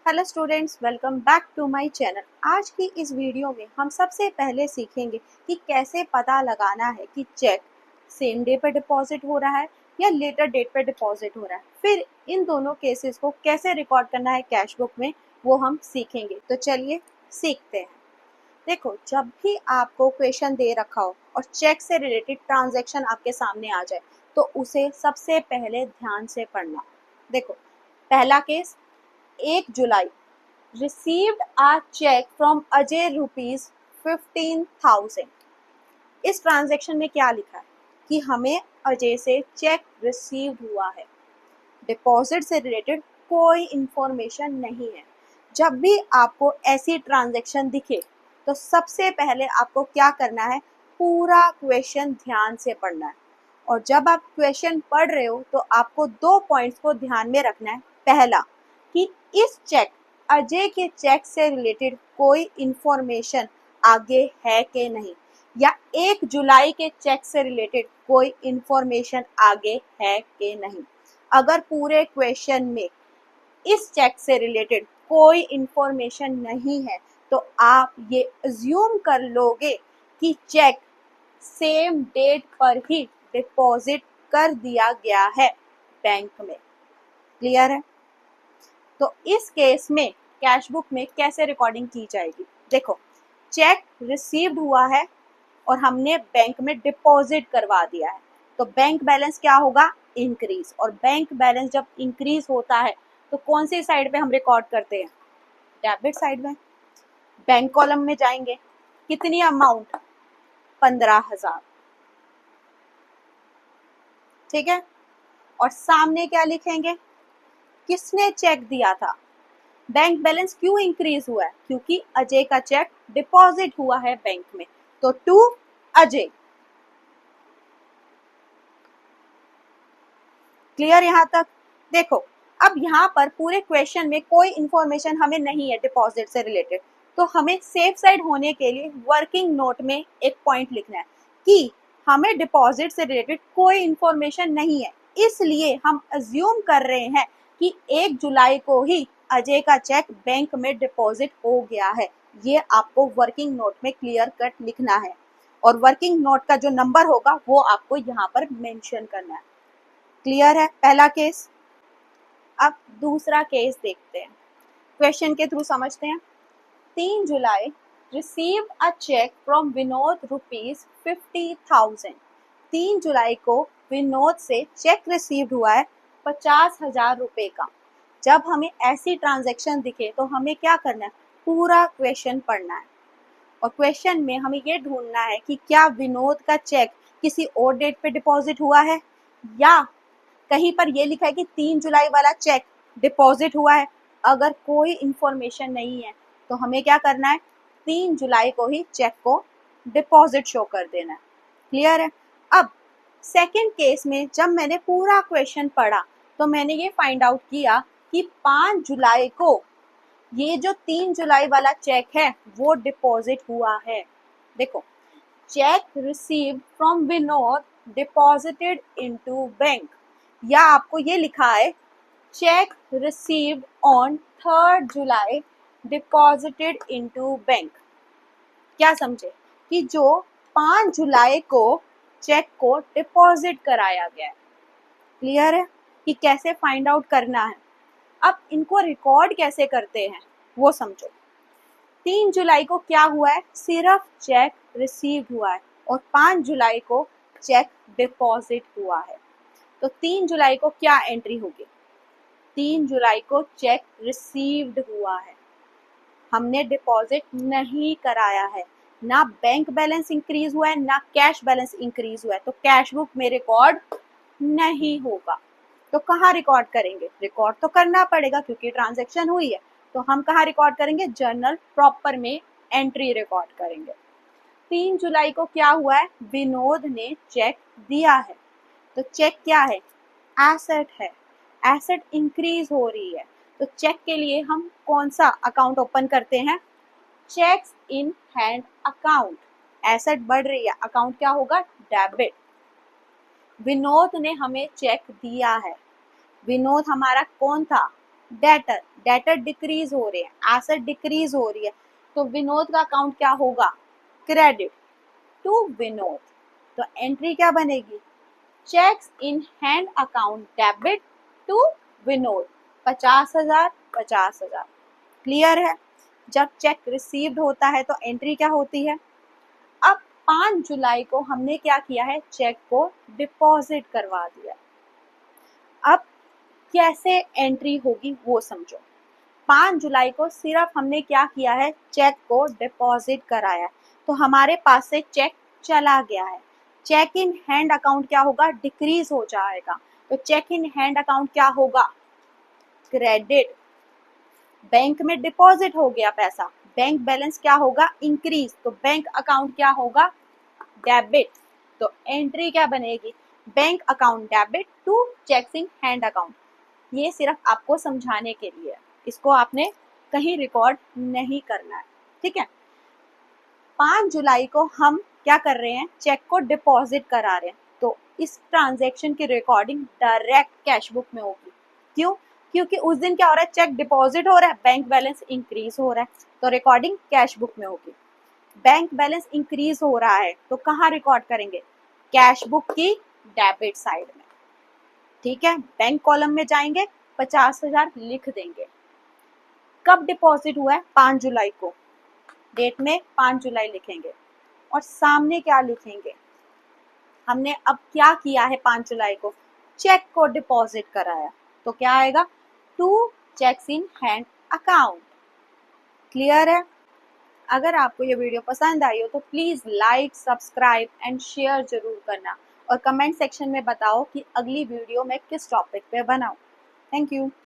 Hello students, welcome back to my channel. आज की इस वीडियो में हम सबसे पहले सीखेंगे कि कैसे पता लगाना है कि चेक सेम डे पर डिपॉजिट हो रहा है या लेटर डेट पर डिपॉजिट हो रहा है। फिर इन दोनों केसेस को कैसे रिकॉर्ड करना है कैश बुक में, वो हम सीखेंगे। तो चलिए सीखते हैं। देखो, जब भी आपको क्वेश्चन दे रखा हो और चेक से रिलेटेड ट्रांजैक्शन आपके सामने आ जाए तो उसे सबसे पहले ध्यान से पढ़ना। देखो, पहला case, 1 July received a check from Ajay rupees 15,000। इस ट्रांजैक्शन में क्या लिखा है कि हमें अजय से चेक रिसीव हुआ है। डिपॉजिट से रिलेटेड कोई इंफॉर्मेशन नहीं है। जब भी आपको ऐसी ट्रांजैक्शन दिखे तो सबसे पहले आपको क्या करना है, पूरा क्वेश्चन ध्यान से पढ़ना है। और जब आप क्वेश्चन पढ़ रहे हो तो आपको 2 पॉइंट्स को ध्यान में रखना है। पहला, कि इस चेक अजय के चेक से रिलेटेड कोई इंफॉर्मेशन आगे है कि नहीं, या 1 जुलाई के चेक से रिलेटेड कोई इंफॉर्मेशन आगे है कि नहीं। अगर पूरे क्वेश्चन में इस चेक से रिलेटेड कोई इंफॉर्मेशन नहीं है तो आप ये अज्यूम कर लोगे कि चेक सेम डेट पर ही डिपॉजिट कर दिया गया है बैंक में। क्लियर है? तो इस केस में कैश बुक में कैसे रिकॉर्डिंग की जाएगी? देखो, चेक रिसीव्ड हुआ है और हमने बैंक में डिपॉजिट करवा दिया है तो बैंक बैलेंस क्या होगा? इंक्रीज। और बैंक बैलेंस जब इंक्रीज होता है तो कौन सी साइड पे हम रिकॉर्ड करते हैं? डेबिट साइड में। बैंक कॉलम में जाएंगे, कितनी अमाउंट? 15,000। ठीक है। और सामने क्या लिखेंगे? किसने चेक दिया था? बैंक बैलेंस क्यों इंक्रीज हुआ है? क्योंकि अजय का चेक डिपॉजिट हुआ है बैंक में, तो टू अजय। क्लियर यहां तक? देखो, अब यहाँ पर पूरे क्वेश्चन में कोई इंफॉर्मेशन हमें नहीं है डिपॉजिट से रिलेटेड, तो हमें सेफ साइड होने के लिए वर्किंग नोट में एक पॉइंट लिखना है कि हमें डिपॉजिट से रिलेटेड कोई इंफॉर्मेशन नहीं है, इसलिए हम अज्यूम कर रहे हैं कि 1 जुलाई को ही अजय का चेक बैंक में डिपॉजिट हो गया है। ये आपको वर्किंग नोट में क्लियर कट लिखना है और वर्किंग नोट का जो नंबर होगा वो आपको यहाँ पर मेंशन करना है। क्लियर है पहला केस? अब दूसरा केस देखते हैं, क्वेश्चन के थ्रू समझते हैं। 3 July receive a cheque from Vinod rupees 50,000। 3 जुलाई को विनोद से चेक रिसीव हुआ है 50,000 रुपए का। जब हमें ऐसी ट्रांजैक्शन दिखे तो हमें क्या करना है? पूरा क्वेश्चन पढ़ना है और क्वेश्चन में हमें ये ढूंढना है कि क्या विनोद का चेक किसी और डेट पे डिपॉजिट हुआ है, या कहीं पर ये लिखा है कि 3 जुलाई वाला चेक डिपॉजिट हुआ है। अगर कोई इंफॉर्मेशन नहीं है तो हमें क्या करना है? 3 जुलाई को ही चेक को डिपॉजिट शो कर देना है। क्लियर है? अब सेकंड केस में जब मैंने पूरा क्वेश्चन पढ़ा तो मैंने ये फाइंड आउट किया कि 5 जुलाई को ये जो 3 जुलाई वाला चेक है वो डिपॉजिट हुआ है। देखो, check received from Vinod deposited into bank, या आपको ये लिखा है check received on 3 July deposited into bank. क्या समझे कि जो 5 जुलाई को चेक को डिपॉजिट कराया गया है। क्लियर है कि कैसे फाइंड आउट करना है? अब इनको रिकॉर्ड कैसे करते हैं वो समझो। 3 जुलाई को क्या हुआ है? सिर्फ चेक रिसीव हुआ है और 5 जुलाई को चेक डिपॉजिट हुआ है। तो 3 जुलाई को क्या एंट्री होगी? 3 जुलाई को चेक रिसीव्ड हुआ है, हमने डिपॉजिट नहीं कराया है। ना बैंक बैलेंस इंक्रीज हुआ है ना कैश बैलेंस इंक्रीज हुआ है, तो कैश बुक में रिकॉर्ड नहीं होगा। तो कहाँ रिकॉर्ड करेंगे? रिकॉर्ड तो करना पड़ेगा क्योंकि ट्रांजैक्शन हुई है, तो हम कहाँ रिकॉर्ड करेंगे? जर्नल प्रॉपर में एंट्री रिकॉर्ड करेंगे। 3 जुलाई को क्या हुआ है? विनोद ने चेक दिया है, तो चेक क्या है? एसेट है, एसेट इंक्रीज हो रही है, तो चेक के लिए हम कौन सा अकाउंट ओपन करते हैं? Checks in hand account. Asset बढ़ रही है, अकाउंट क्या होगा? डेबिट। विनोद ने हमें चेक दिया है। विनोद हमारा कौन था? डेटर, डेटर डिक्रीज हो रहे हैं, एसेट डिक्रीज हो रही है, तो विनोद का अकाउंट क्या होगा, क्रेडिट टू विनोद। तो एंट्री क्या बनेगी, cheques in hand account debit to Vinod, 50,000 50,000। Clear है। जब चेक रिसीव्ड होता है तो एंट्री क्या होती है, अब 5 जुलाई को हमने क्या किया है, चेक को डिपॉजिट करवा दिया। अब कैसे एंट्री होगी वो समझो। 5 जुलाई को सिर्फ हमने क्या किया है, चेक को डिपॉजिट कराया, तो हमारे पास से चेक चला गया है। चेक इन हैंड अकाउंट क्या होगा, डिक्रीज हो जाएगा, तो चेक इन हैंड अकाउंट क्या होगा, क्रेडिट। बैंक में डिपॉजिट हो गया पैसा, बैंक बैलेंस क्या होगा, इंक्रीज, तो बैंक अकाउंट क्या होगा, डेबिट। तो एंट्री क्या बनेगी, bank account debit to cheques in hand account. ये सिर्फ आपको समझाने के लिए, इसको आपने कहीं रिकॉर्ड नहीं करना है, ठीक है। 5 जुलाई को हम क्या कर रहे हैं, चेक को डिपॉजिट करा रहे हैं, तो इस ट्रांजैक्शन की रिकॉर्डिंग डायरेक्ट कैश बुक में होगी। क्यों, क्योंकि उस दिन क्या हो रहा है, चेक डिपॉजिट हो रहा है, बैंक बैलेंस इंक्रीज हो रहा है, तो रिकॉर्डिंग कैश बुक में होगी। बैंक बैलेंस इंक्रीज हो रहा है तो कहाँ रिकॉर्ड करेंगे, कैश बुक की डेबिट साइड में, ठीक है। बैंक कॉलम में जाएंगे, 50,000 लिख देंगे। कब डिपॉजिट हुआ है, 5 जुलाई को, डेट में 5 जुलाई लिखेंगे, और सामने क्या लिखेंगे, हमने अब क्या किया है, 5 जुलाई को चेक को डिपॉजिट कराया, तो क्या आएगा, to cheques in hand account. Clear है। अगर आपको ये वीडियो पसंद आई हो तो please like, subscribe and share जरूर करना, और कमेंट सेक्शन में बताओ कि अगली वीडियो मैं किस टॉपिक पे बनाऊं। Thank you.